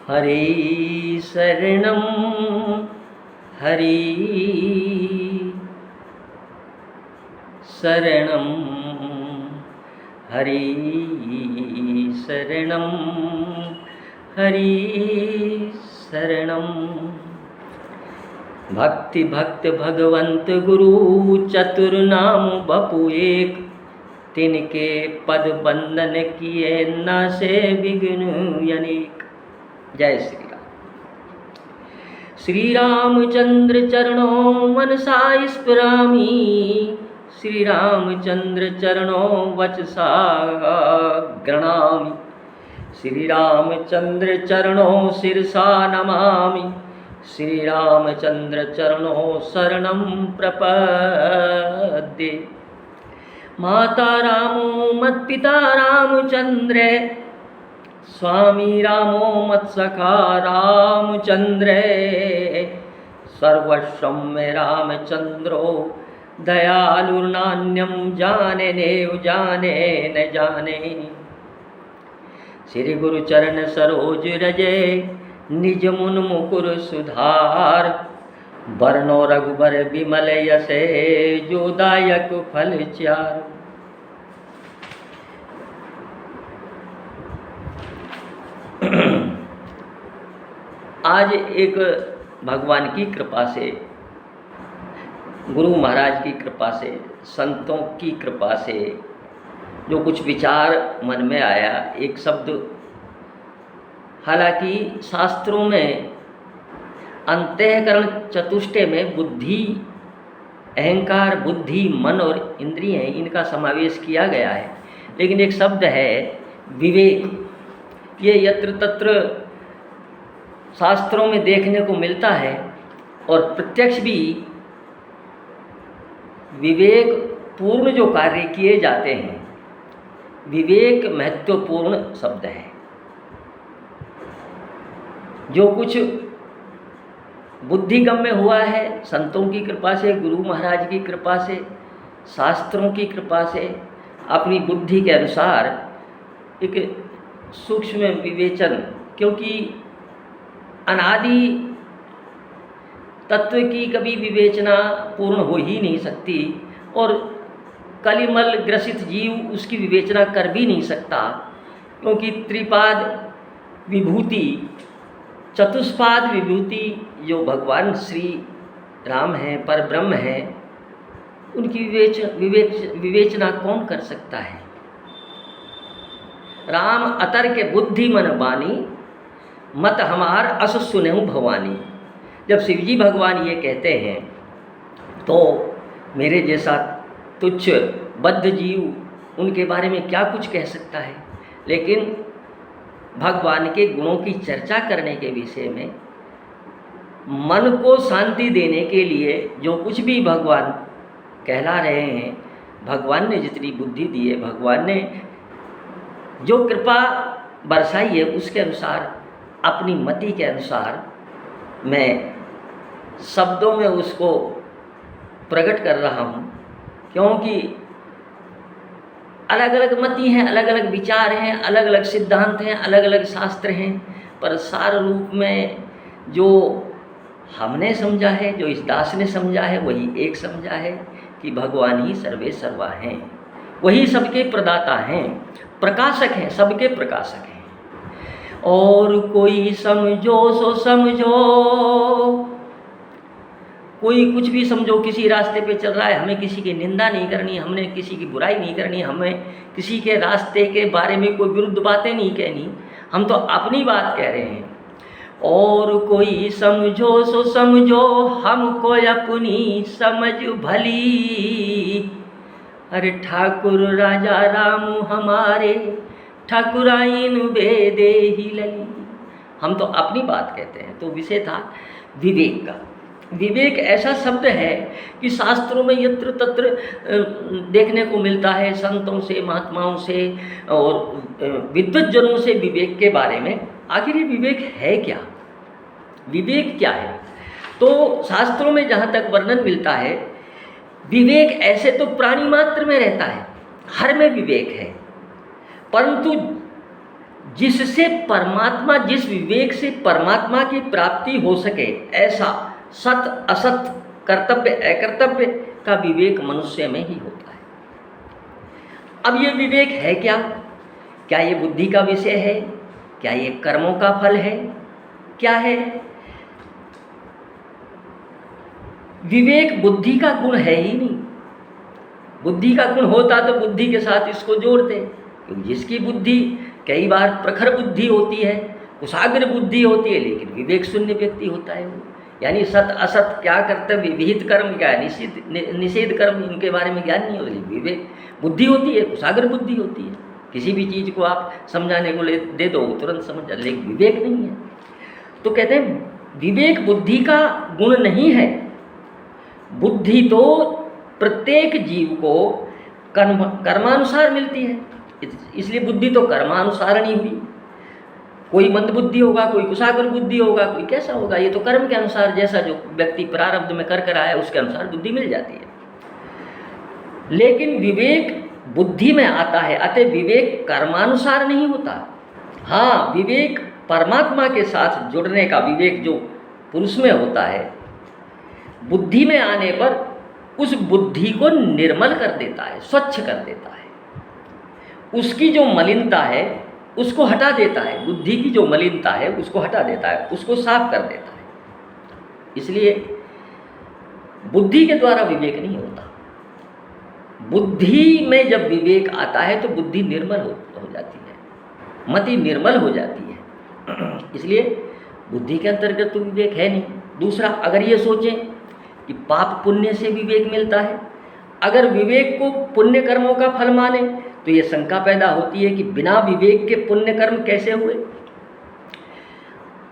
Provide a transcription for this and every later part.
हरि शरणं हरि शरणं हरि शरणं हरि शरणं। भक्ति भक्त भगवंत गुरु चतुर्नाम बपु एक, तिनके पद बंदन किए न से विघ्न अनेक। जय श्री राम। श्री रामचंद्र चरणों मनसा स्मरामि, श्री रामचंद्र चरणों वचसा गृणामि, श्री रामचंद्र चरणों शिरसा नमामि, श्री रामचंद्र चरणों शरणं प्रपद्ये। माता रामो मत्पिता रामचंद्र, स्वामी रामो मत्सखा रामचंद्र, सर्वस्वं मे रामचंद्रो दयालुर्नान्यं जाने नेव जाने न जाने। श्री गुरु चरण सरोज रजे निज मुन मुकुर सुधार, बरनो रघुबर विमल यसे जो दायक फल चार। आज एक भगवान की कृपा से, गुरु महाराज की कृपा से, संतों की कृपा से जो कुछ विचार मन में आया, एक शब्द, हालांकि शास्त्रों में अंतःकरण चतुष्टय में बुद्धि, अहंकार, बुद्धि, मन और इंद्रिय, इनका समावेश किया गया है, लेकिन एक शब्द है विवेक। ये यत्र तत्र शास्त्रों में देखने को मिलता है और प्रत्यक्ष भी विवेक पूर्ण जो कार्य किए जाते हैं, विवेक महत्वपूर्ण शब्द है। जो कुछ बुद्धिगम्य हुआ है संतों की कृपा से, गुरु महाराज की कृपा से, शास्त्रों की कृपा से, अपनी बुद्धि के अनुसार एक सूक्ष्म विवेचन, क्योंकि अनादि तत्व की कभी विवेचना पूर्ण हो ही नहीं सकती और कलिमल ग्रसित जीव उसकी विवेचना कर भी नहीं सकता, क्योंकि त्रिपाद विभूति, चतुष्पाद विभूति जो भगवान श्री राम हैं, पर ब्रह्म हैं, उनकी विवेचना कौन कर सकता है। राम अतर के बुद्धि मन बानी, मत हमार अस सुनेहु भवानी। जब शिवजी भगवान ये कहते हैं तो मेरे जैसा तुच्छ बद्ध जीव उनके बारे में क्या कुछ कह सकता है। लेकिन भगवान के गुणों की चर्चा करने के विषय में, मन को शांति देने के लिए जो कुछ भी भगवान कहला रहे हैं, भगवान ने जितनी बुद्धि दी है, भगवान ने जो कृपा बरसाई है, उसके अनुसार, अपनी मति के अनुसार मैं शब्दों में उसको प्रकट कर रहा हूँ। क्योंकि अलग अलग मति हैं, अलग अलग विचार हैं, अलग अलग सिद्धांत हैं, अलग अलग शास्त्र हैं, पर सार रूप में जो हमने समझा है, जो इस दास ने समझा है, वही एक समझा है कि भगवान ही सर्वे सर्वा हैं, वही सबके प्रदाता हैं, प्रकाशक हैं, सबके प्रकाशक हैं। और कोई समझो सो समझो, कोई कुछ भी समझो, किसी रास्ते पे चल रहा है, हमें किसी की निंदा नहीं करनी, हमने किसी की बुराई नहीं करनी, हमें किसी के रास्ते के बारे में कोई विरुद्ध बातें नहीं कहनी, हम तो अपनी बात कह रहे हैं। और कोई समझो सो समझो, हमको अपनी समझ भली, अरे ठाकुर राजा राम हमारे, ठाकुराइन बेदे ही लली। हम तो अपनी बात कहते हैं। तो विषय था विवेक का। विवेक ऐसा शब्द है कि शास्त्रों में यत्र तत्र देखने को मिलता है, संतों से, महात्माओं से और विद्वज्जनों से विवेक के बारे में। आखिर ये विवेक है क्या, विवेक क्या है? तो शास्त्रों में जहाँ तक वर्णन मिलता है, विवेक ऐसे तो प्राणी मात्र में रहता है, हर में विवेक है, परंतु जिससे परमात्मा, जिस विवेक से परमात्मा की प्राप्ति हो सके, ऐसा सत असत, कर्तव्य अकर्तव्य का विवेक मनुष्य में ही होता है। अब ये विवेक है क्या? क्या ये बुद्धि का विषय है? क्या ये कर्मों का फल है? क्या है? विवेक बुद्धि का गुण है ही नहीं। बुद्धि का गुण होता तो बुद्धि के साथ इसको जोड़ते, क्योंकि जिसकी बुद्धि कई बार प्रखर बुद्धि होती है, कुशाग्र बुद्धि होती है, लेकिन विवेक शून्य व्यक्ति होता है वो। यानी सत असत, क्या कर्तव्य, विहित कर्म क्या है, निषेध कर्म, इनके बारे में ज्ञान नहीं होती। विवेक बुद्धि होती है, कुशाग्र बुद्धि होती है। किसी भी चीज़ को आप समझाने को दे दो तुरंत समझ जाए, लेकिन विवेक नहीं है। तो कहते हैं विवेक बुद्धि का गुण नहीं है। बुद्धि तो प्रत्येक जीव को कर्मानुसार मिलती है, इसलिए बुद्धि तो कर्मानुसार नहीं हुई। कोई मंद बुद्धि होगा, कोई कुशाग्र बुद्धि होगा, कोई कैसा होगा, ये तो कर्म के अनुसार, जैसा जो व्यक्ति प्रारब्ध में कर आया उसके अनुसार बुद्धि मिल जाती है। लेकिन विवेक बुद्धि में आता है, अतः विवेक कर्मानुसार नहीं होता। हाँ, विवेक परमात्मा के साथ जुड़ने का विवेक जो पुरुष में होता है, बुद्धि में आने पर उस बुद्धि को निर्मल कर देता है, स्वच्छ कर देता है। उसकी जो मलिनता है उसको हटा देता है, बुद्धि की जो मलिनता है उसको हटा देता है, उसको साफ कर देता है। इसलिए बुद्धि के द्वारा विवेक नहीं होता। बुद्धि में जब विवेक आता है तो बुद्धि निर्मल हो जाती है, मति निर्मल हो जाती है। इसलिए बुद्धि के अंतर्गत तो विवेक है नहीं। दूसरा, अगर ये सोचें कि पाप पुण्य से विवेक मिलता है, अगर विवेक को पुण्य कर्मों का फल माने तो ये शंका पैदा होती है कि बिना विवेक के पुण्य कर्म कैसे हुए।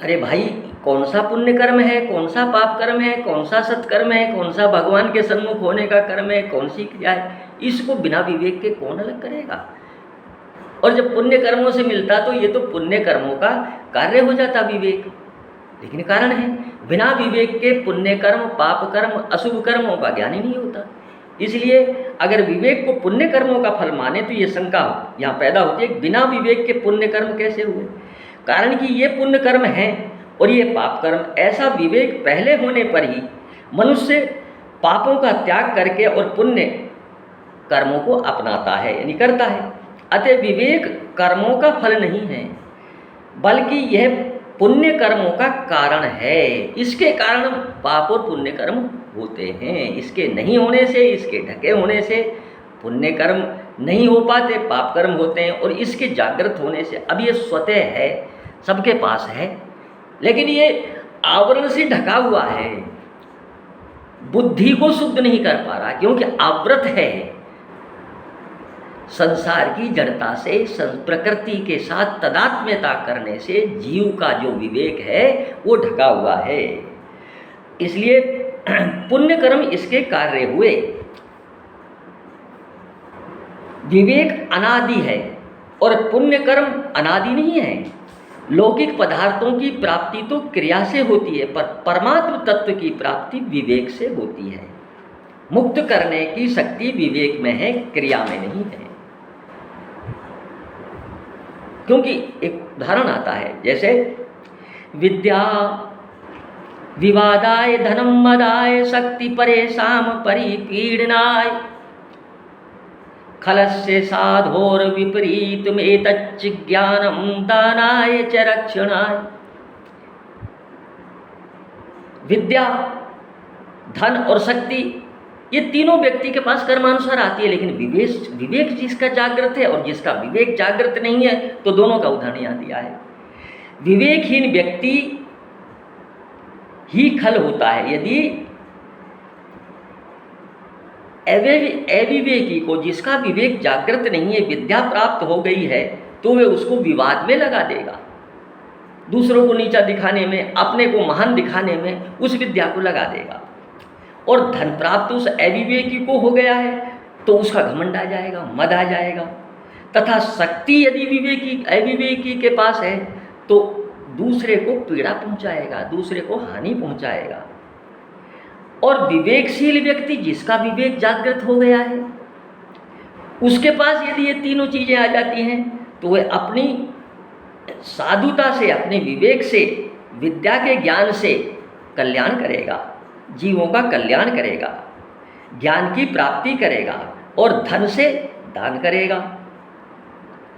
अरे भाई, कौन सा पुण्य कर्म है, कौन सा पाप कर्म है, कौन सा सत्कर्म है, कौन सा भगवान के सन्मुख होने का कर्म है, कौन सी क्रिया है, इसको बिना विवेक के कौन अलग करेगा। और जब पुण्य कर्मों से मिलता तो ये तो पुण्य कर्मों का कार्य हो जाता विवेक। लेकिन कारण है, बिना विवेक के पुण्य कर्म, पाप कर्म, अशुभ कर्मों का ज्ञान ही नहीं होता। इसलिए अगर विवेक को पुण्य कर्मों का फल माने तो ये शंका यहाँ पैदा होती है, बिना विवेक के पुण्य कर्म कैसे हुए। कारण कि ये पुण्य कर्म हैं और ये पाप कर्म, ऐसा विवेक पहले होने पर ही मनुष्य पापों का त्याग करके और पुण्य कर्मों को अपनाता है, यानी करता है। अतः विवेक कर्मों का फल नहीं है, बल्कि यह पुण्य कर्मों का कारण है। इसके कारण पाप और पुण्य कर्म होते हैं। इसके नहीं होने से, इसके ढके होने से पुण्य कर्म नहीं हो पाते, पाप कर्म होते हैं। और इसके जागृत होने से, अब ये स्वतः है, सबके पास है, लेकिन ये आवरण से ढका हुआ है, बुद्धि को शुद्ध नहीं कर पा रहा, क्योंकि आवृत है संसार की जड़ता से, प्रकृति के साथ तदात्म्यता करने से जीव का जो विवेक है वो ढका हुआ है। इसलिए पुण्य कर्म इसके कार्य हुए। विवेक अनादि है और पुण्य कर्म अनादि नहीं है। लौकिक पदार्थों की प्राप्ति तो क्रिया से होती है, पर परमात्म तत्व की प्राप्ति विवेक से होती है। मुक्त करने की शक्ति विवेक में है, क्रिया में नहीं है। क्योंकि एक उदाहरण आता है, जैसे विद्या विवादाय धनम मदाय शक्ति परेशान परिपीडनाय खलस्य साधोर विपरीत में तच्च ज्ञानम दानाय च रक्षणाय। विद्या, धन और शक्ति, ये तीनों व्यक्ति के पास कर्मानुसार आती है, लेकिन विवेक जिसका जागृत है और जिसका विवेक जागृत नहीं है, तो दोनों का उदाहरण यहाँ दिया है। विवेकहीन व्यक्ति ही खल होता है। यदि अविवेकी को, जिसका विवेक जागृत नहीं है, विद्या प्राप्त हो गई है, तो वे उसको विवाद में लगा देगा। दूसरों को नीचा दिखाने में, अपने को महान दिखाने में उस विद्या को लगा देगा। और धन प्राप्त उस अविवेकी को हो गया है तो उसका घमंड आ जाएगा, मद आ जाएगा। तथा शक्ति यदि अविवेकी के पास है तो दूसरे को पीड़ा पहुंचाएगा, दूसरे को हानि पहुंचाएगा। और विवेकशील व्यक्ति, जिसका विवेक जागृत हो गया है, उसके पास यदि ये तीनों चीज़ें आ जाती हैं तो वह अपनी साधुता से, अपने विवेक से, विद्या के ज्ञान से कल्याण करेगा, जीवों का कल्याण करेगा, ज्ञान की प्राप्ति करेगा और धन से दान करेगा,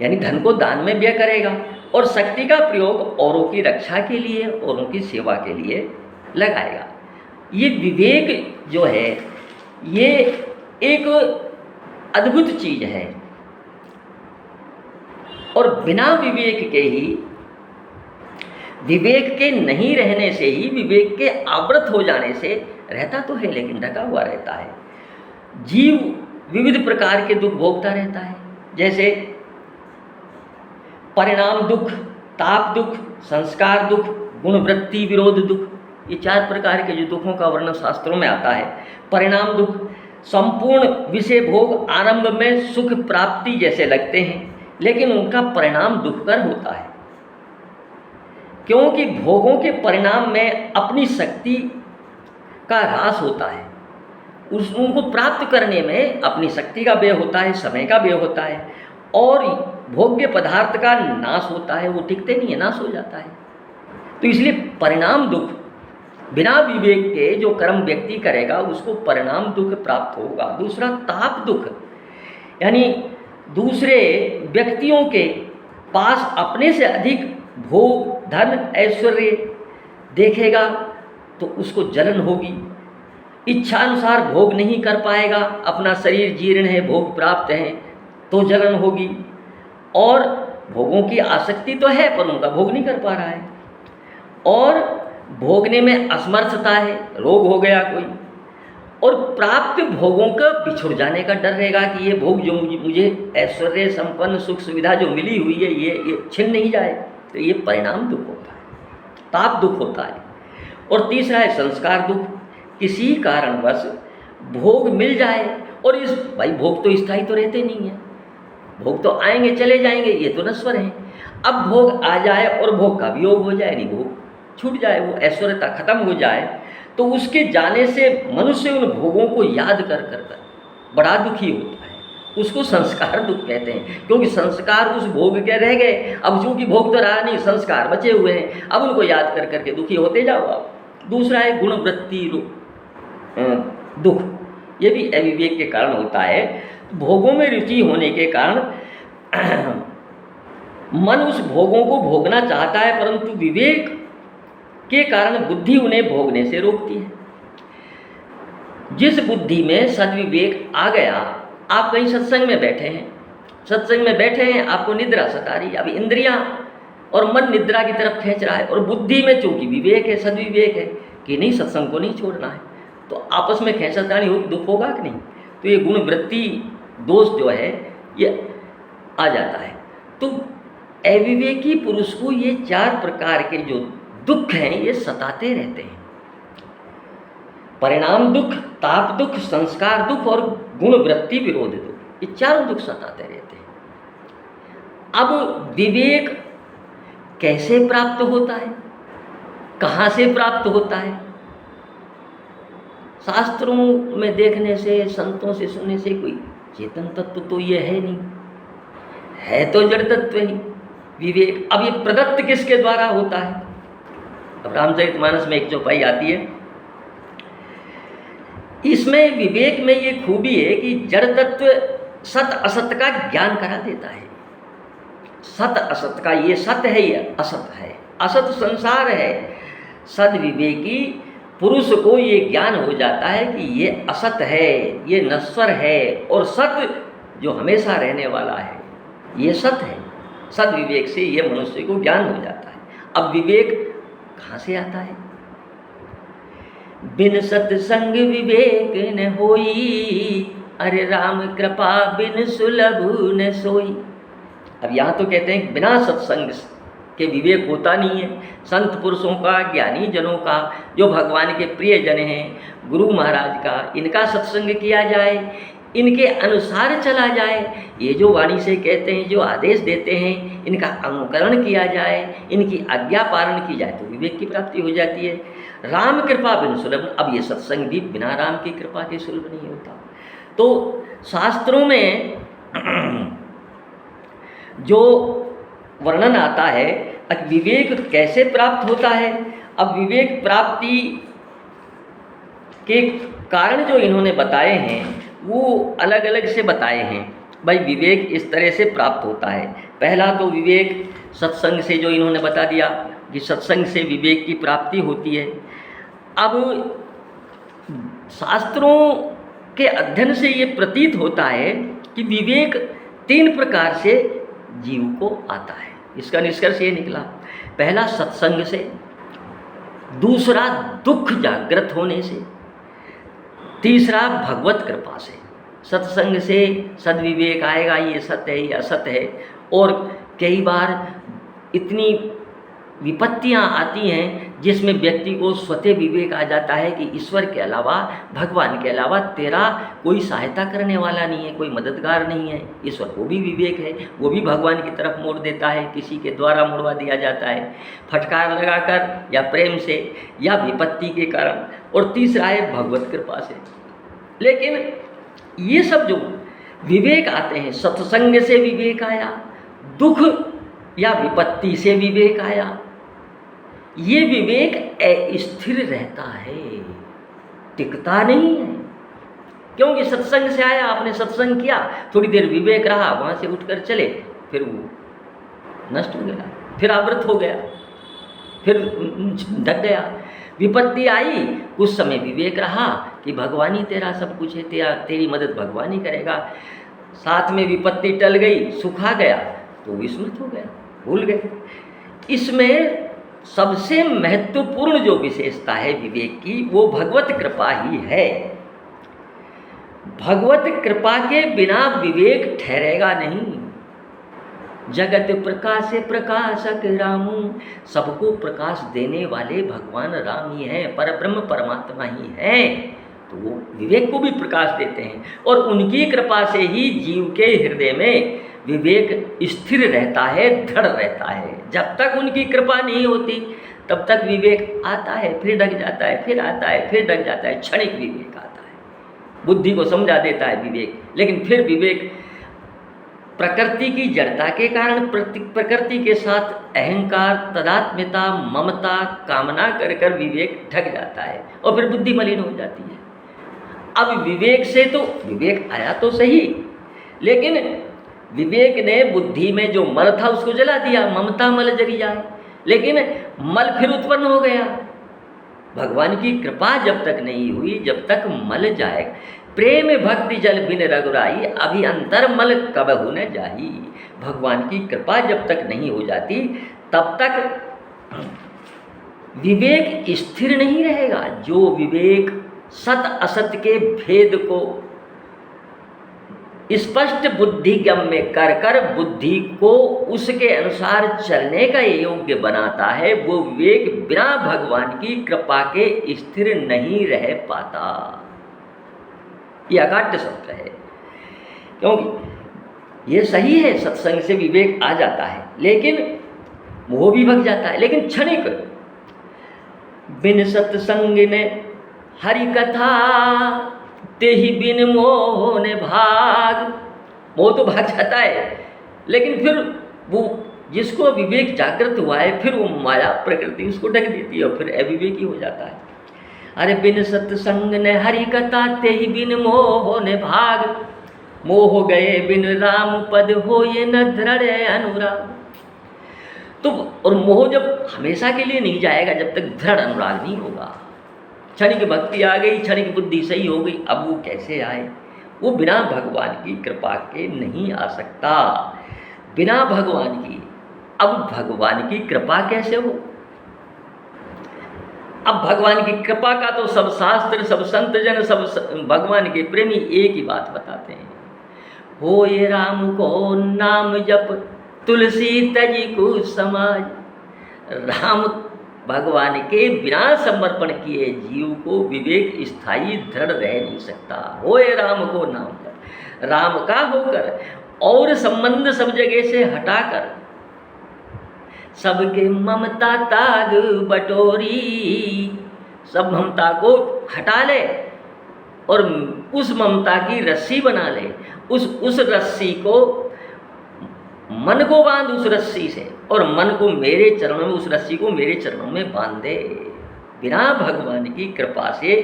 यानी धन को दान में व्यय करेगा और शक्ति का प्रयोग औरों की रक्षा के लिए, औरों की सेवा के लिए लगाएगा। ये विवेक जो है ये एक अद्भुत चीज है और बिना विवेक के ही, विवेक के नहीं रहने से ही, विवेक के आवृत हो जाने से रहता तो है लेकिन ढका हुआ रहता है। जीव विविध प्रकार के दुख भोगता रहता है, जैसे परिणाम दुख, ताप दुख, संस्कार दुख, गुणवृत्ति विरोध दुख। ये 4 प्रकार के जो दुखों का वर्णन शास्त्रों में आता है। परिणाम दुख संपूर्ण विषय भोग आरंभ में सुख प्राप्ति जैसे लगते हैं, लेकिन उनका परिणाम दुखकर होता है, क्योंकि भोगों के परिणाम में अपनी शक्ति का ह्रास होता है। उनको प्राप्त करने में अपनी शक्ति का व्यय होता है, समय का व्यय होता है और भोग्य पदार्थ का नाश होता है, वो टिकते नहीं है, नाश हो जाता है। तो इसलिए परिणाम दुख, बिना विवेक के जो कर्म व्यक्ति करेगा उसको परिणाम दुख प्राप्त होगा। दूसरा ताप दुख, यानी दूसरे व्यक्तियों के पास अपने से अधिक भोग, धन, ऐश्वर्य देखेगा तो उसको जलन होगी, इच्छानुसार भोग नहीं कर पाएगा, अपना शरीर जीर्ण है, भोग प्राप्त हैं तो जलन होगी, और भोगों की आसक्ति तो है पर उनका भोग नहीं कर पा रहा है, और भोगने में असमर्थता है, रोग हो गया कोई, और प्राप्त भोगों का बिछुड़ जाने का डर रहेगा कि ये भोग जो मुझे ऐश्वर्य संपन्न सुख सुविधा जो मिली हुई है ये छिन नहीं जाए, तो ये परिणाम दुख होता है, ताप दुख होता है। और तीसरा है संस्कार दुख, किसी कारणवश भोग मिल जाए और इस भाई भोग तो स्थायी तो रहते नहीं है, भोग तो आएंगे चले जाएंगे, ये तो नश्वर हैं। अब भोग आ जाए और भोग का वियोग हो जाए, नहीं भोग छूट जाए, वो ऐश्वर्यता खत्म हो जाए, तो उसके जाने से मनुष्य उन भोगों को याद कर बड़ा दुखी होता है। उसको संस्कार दुख कहते हैं, क्योंकि संस्कार उस भोग के रह गए, अब चूंकि भोग तो रहा नहीं, संस्कार बचे हुए हैं, अब उनको याद कर करके दुखी होते जाओ आप। दूसरा है गुणवृत्ति दुख, ये भी अविवेक के कारण होता है। भोगों में रुचि होने के कारण मन उस भोगों को भोगना चाहता है, परंतु विवेक के कारण बुद्धि उन्हें भोगने से रोकती है। जिस बुद्धि में सद्विवेक आ गया, आप कहीं सत्संग में बैठे हैं, आपको निद्रा सता रही, अब इंद्रियां और मन निद्रा की तरफ खींच रहा है, और बुद्धि में चूंकि विवेक है, सद्विवेक है कि नहीं सत्संग को नहीं छोड़ना है, तो आपस में खींचातानी होगी, दुख होगा कि नहीं। तो ये गुण वृत्ति दोष जो है ये आ जाता है। तो अविवेकी पुरुष को ये 4 प्रकार के जो दुख हैं ये सताते रहते हैं। परिणाम दुख, ताप दुख, संस्कार दुख और गुण वृत्ति विरोध दुख, ये 4 दुख सताते रहते हैं। अब विवेक कैसे प्राप्त होता है, कहाँ से प्राप्त होता है? शास्त्रों में देखने से, संतों से सुनने से कोई चेतन तत्व तो ये है नहीं, है तो जड़ तत्व ही विवेक। अब ये प्रदत्त किसके द्वारा होता है? अब रामचरितमानस में एक चौपाई आती है, इसमें विवेक में ये खूबी है कि जड़ तत्व सत असत का ज्ञान करा देता है। सत असत का, ये सत्य है, ये असत है, असत संसार है। सद विवेकी पुरुष को ये ज्ञान हो जाता है कि ये असत है, ये नश्वर है, और सत्य जो हमेशा रहने वाला है ये सत्य है। सद विवेक से ये मनुष्य को ज्ञान हो जाता है। अब विवेक कहाँ से आता है? बिन सत्संग विवेक न होई, अरे राम कृपा बिन सुलभ न सोई। अब यहाँ तो कहते हैं बिना सत्संग के विवेक होता नहीं है। संत पुरुषों का, ज्ञानी जनों का, जो भगवान के प्रिय जन हैं, गुरु महाराज का, इनका सत्संग किया जाए, इनके अनुसार चला जाए, ये जो वाणी से कहते हैं, जो आदेश देते हैं, इनका अनुकरण किया जाए, इनकी आज्ञा पालन की जाए, तो विवेक की प्राप्ति हो जाती है। राम कृपा बिन सुलभ, अब ये सत्संग भी बिना राम की कृपा के सुलभ नहीं होता। तो शास्त्रों में जो वर्णन आता है कि विवेक कैसे प्राप्त होता है। अब विवेक प्राप्ति के कारण जो इन्होंने बताए हैं वो अलग अलग से बताए हैं। भाई विवेक इस तरह से प्राप्त होता है। पहला तो विवेक सत्संग से, जो इन्होंने बता दिया कि सत्संग से विवेक की प्राप्ति होती है। अब शास्त्रों के अध्ययन से ये प्रतीत होता है कि विवेक 3 प्रकार से जीव को आता है। इसका निष्कर्ष ये निकला, पहला सत्संग से, दूसरा दुख जागृत होने से, तीसरा भगवत कृपा से। सत्संग से सद्विवेक आएगा, ये सत्य है, ये असत्य है। और कई बार इतनी विपत्तियां आती हैं जिसमें व्यक्ति को स्वतः विवेक आ जाता है कि ईश्वर के अलावा, भगवान के अलावा तेरा कोई सहायता करने वाला नहीं है, कोई मददगार नहीं है। ईश्वर को भी विवेक है, वो भी भगवान की तरफ मोड़ देता है, किसी के द्वारा मुड़वा दिया जाता है, फटकार लगाकर या प्रेम से या विपत्ति के कारण। और तीसरा है भगवत कृपा से। लेकिन ये सब जो विवेक आते हैं, सत्संग से विवेक आया, दुख या विपत्ति से विवेक आया, ये विवेक अस्थिर रहता है, टिकता नहीं है। क्योंकि सत्संग से आया, आपने सत्संग किया, थोड़ी देर विवेक रहा, वहाँ से उठकर चले, फिर वो नष्ट हो गया, फिर आवृत हो गया, फिर ढक गया। विपत्ति आई, कुछ समय विवेक रहा कि भगवान ही तेरा सब कुछ है, तेरी मदद भगवान ही करेगा। साथ में विपत्ति टल गई, सुखा गया, तो विस्मृत हो गया, भूल गए। इसमें सबसे महत्वपूर्ण जो विशेषता है विवेक की, वो भगवत कृपा ही है। भगवत कृपा के बिना विवेक ठहरेगा नहीं। जगत प्रकाश प्रकाशक रामू, सबको प्रकाश देने वाले भगवान राम ही हैं, परब्रह्म परमात्मा ही हैं। तो वो विवेक को भी प्रकाश देते हैं, और उनकी कृपा से ही जीव के हृदय में विवेक स्थिर रहता है, दृढ़ रहता है। जब तक उनकी कृपा नहीं होती तब तक विवेक आता है, फिर ढक जाता है, फिर आता है, फिर ढक जाता है। क्षणिक विवेक आता है, बुद्धि को समझा देता है विवेक, लेकिन फिर विवेक प्रकृति की जड़ता के कारण प्रकृति के साथ अहंकार, तदात्म्यता, ममता, कामना कर कर विवेक ढक जाता है और फिर बुद्धि मलिन हो जाती है। अब विवेक से तो विवेक आया तो सही, लेकिन विवेक ने बुद्धि में जो मल था उसको जला दिया, ममता मल जरी जाए, लेकिन मल फिर उत्पन्न हो गया। भगवान की कृपा जब तक नहीं हुई, जब तक मल जाए, प्रेम भक्ति जल बिन रघुराई, अभी अंतर मल कबहु न जाई। भगवान की कृपा जब तक नहीं हो जाती तब तक विवेक स्थिर नहीं रहेगा। जो विवेक सत असत के भेद को स्पष्ट बुद्धिगम्य कर कर बुद्धि को उसके अनुसार चलने का योग्य बनाता है, वो विवेक बिना भगवान की कृपा के स्थिर नहीं रह पाता। ये अकाट्य सत्य है। क्योंकि ये सही है, सत्संग से विवेक आ जाता है, लेकिन मोह भी भग जाता है, लेकिन क्षणिक। बिन सत्संग ने हरि कथा, तेहि बिन मोह ने भाग। मोह तो भाग जाता है, लेकिन फिर वो जिसको विवेक जागृत हुआ है, फिर वो माया प्रकृति उसको ढक देती है और फिर अविवेकी हो जाता है। अरे बिन सत्संग ने हरि कथा, तेहि बिन मोह ने भाग। मोह गए बिन राम पद, हो ये न दृढ़ अनुराग। तो और मोह जब हमेशा के लिए नहीं जाएगा जब तक दृढ़ अनुराग नहीं होगा। क्षणिक भक्ति आ गई, क्षणिक बुद्धि सही हो गई, अब वो कैसे आए? वो बिना भगवान की कृपा के नहीं आ सकता। बिना भगवान की, अब भगवान की कृपा कैसे हो? अब भगवान की कृपा का तो सब शास्त्र, सब संत जन, सब भगवान के प्रेमी एक ही बात बताते हैं, हो ये राम को नाम जप, तुलसी तजी को समाज। राम भगवान के बिना समर्पण किए जीव को विवेक स्थायी दृढ़ रह नहीं सकता। हो ये राम को नाम जप, राम का होकर और संबंध सब जगह से हटाकर, सबके ममता ताग बटोरी, सब ममता को हटा ले और उस ममता की रस्सी बना ले, उस रस्सी को मन को बांध उस रस्सी से, और मन को मेरे चरणों में, उस रस्सी को मेरे चरणों में बांध दे। बिना भगवान की कृपा से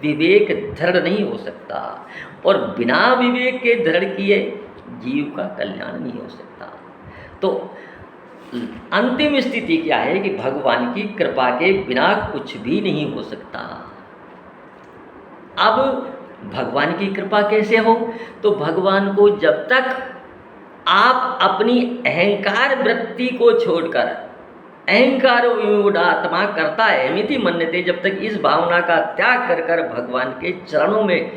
विवेक दृढ़ नहीं हो सकता, और बिना विवेक के दृढ़ किए जीव का कल्याण नहीं हो सकता। तो अंतिम स्थिति क्या है कि भगवान की कृपा के बिना कुछ भी नहीं हो सकता। अब भगवान की कृपा कैसे हो? तो भगवान को जब तक आप अपनी अहंकार वृत्ति को छोड़कर, अहंकारो विमूढ़ात्मा कर्ता अहमिति मन्यते, जब तक इस भावना का त्याग कर कर भगवान के चरणों में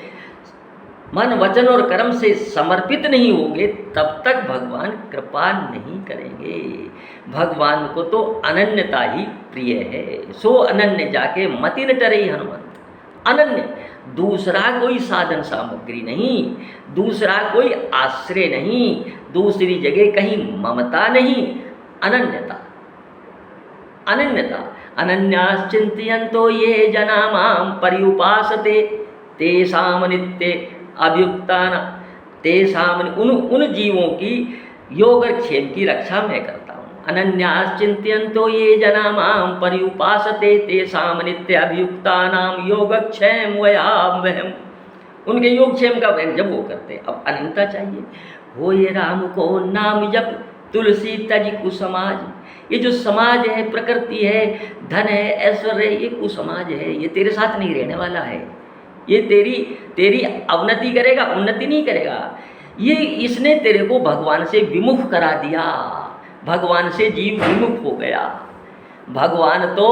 मन वचन और कर्म से समर्पित नहीं होंगे, तब तक भगवान कृपा नहीं करेंगे। भगवान को तो अनन्यता ही प्रिय है। सो अनन्य जाके मति न टरे हनुमंत। अनन्य, दूसरा कोई साधन सामग्री नहीं, दूसरा कोई आश्रय नहीं, दूसरी जगह कहीं ममता नहीं, अनन्यता। अनन्यता अनन्याश्चिन्तयन्तो ये जना मां पर्युपासते तेषां नित्य अभियुक्तान, तेषां उन जीवों की योगक्षेम की रक्षा मैं करता हूँ। अनन्याश्चिन्तयन्तो ये जना मां पर्युपासते तेषां नित्य अभियुक्तानां योगक्षेम वयाम्यहम्। उनके योगक्षेम का वह जब वो करते। अब अनंता चाहिए। हो ये राम को नाम जप तुलसी तज कुसमाज। ये जो समाज है, प्रकृति है, धन है, ऐश्वर्य है, ये कुसमाज है, ये तेरे साथ नहीं रहने वाला है। ये तेरी अवनति करेगा, उन्नति नहीं करेगा। ये इसने तेरे को भगवान से विमुख करा दिया। भगवान से जीव विमुख हो गया। भगवान तो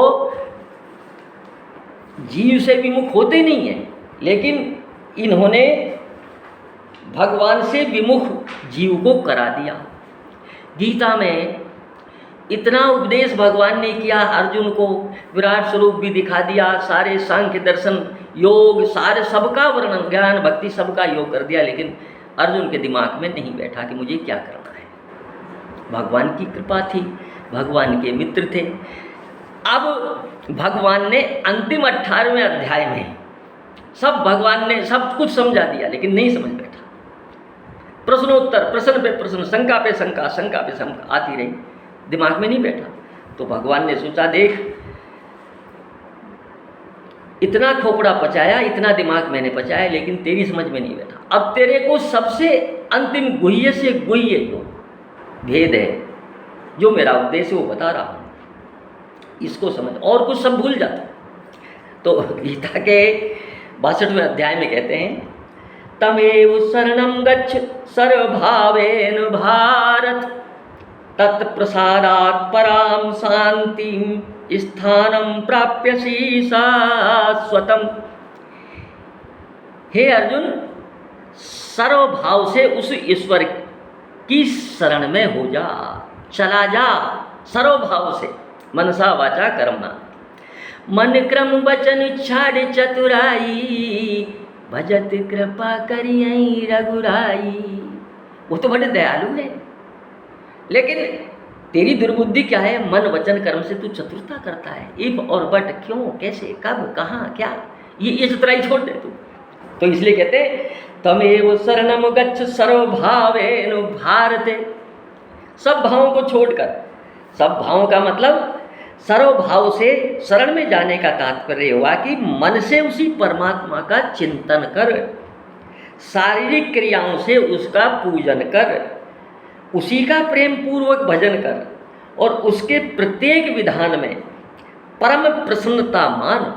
जीव से विमुख होते नहीं है, लेकिन इन्होंने भगवान से विमुख जीव को करा दिया। गीता में इतना उपदेश भगवान ने किया अर्जुन को, विराट स्वरूप भी दिखा दिया, सारे सांख्य दर्शन योग सारे सबका वर्णन, ज्ञान भक्ति सबका योग कर दिया, लेकिन अर्जुन के दिमाग में नहीं बैठा कि मुझे क्या करना है। भगवान की कृपा थी, भगवान के मित्र थे। अब भगवान ने अंतिम 18वें अध्याय में सब भगवान ने सब कुछ समझा दिया, लेकिन नहीं समझ बैठा। प्रश्नोत्तर, प्रश्न पे प्रश्न, शंका पे शंका, शंका पे शंका आती रही, दिमाग में नहीं बैठा। तो भगवान ने सोचा, देख इतना खोपड़ा पचाया, इतना दिमाग मैंने पचाया, लेकिन तेरी समझ में नहीं बैठा। अब तेरे को सबसे अंतिम गुह्य से गुह्य जो भेद है, जो मेरा उद्देश्य वो बता रहा हूँ, इसको समझ, और कुछ सब भूल जाता। तो गीता के 62वें अध्याय में कहते हैं, तमेव शरणं गच्छ सर्वभावेन भारत तत्प्रसादात् परां शांतिं स्थानं प्राप्यसि शाश्वतम्। हे अर्जुन, सर्वभाव से उस ईश्वर की शरण में हो जा, चला जा सर्वभाव से, मनसा वाचा कर्मणा। मन क्रम वचन छाड़ चतुराई, भजत कृपा करियई रघुराई। वो तो बड़े दयालु है, लेकिन तेरी दुर्बुद्धि क्या है? मन वचन कर्म से तू चतुरता करता है। इफ और बट, क्यों, कैसे, कब, कहाँ, क्या, ये चतुराई छोड़ दे तू। तो इसलिए कहते तमेव शरणम गच्छ सर्वभावेन भारते। सब भावों को छोड़कर, सब भावों का मतलब सर्वभाव से शरण में जाने का तात्पर्य हुआ कि मन से उसी परमात्मा का चिंतन कर, शारीरिक क्रियाओं से उसका पूजन कर, उसी का प्रेम पूर्वक भजन कर, और उसके प्रत्येक विधान में परम प्रसन्नता मान।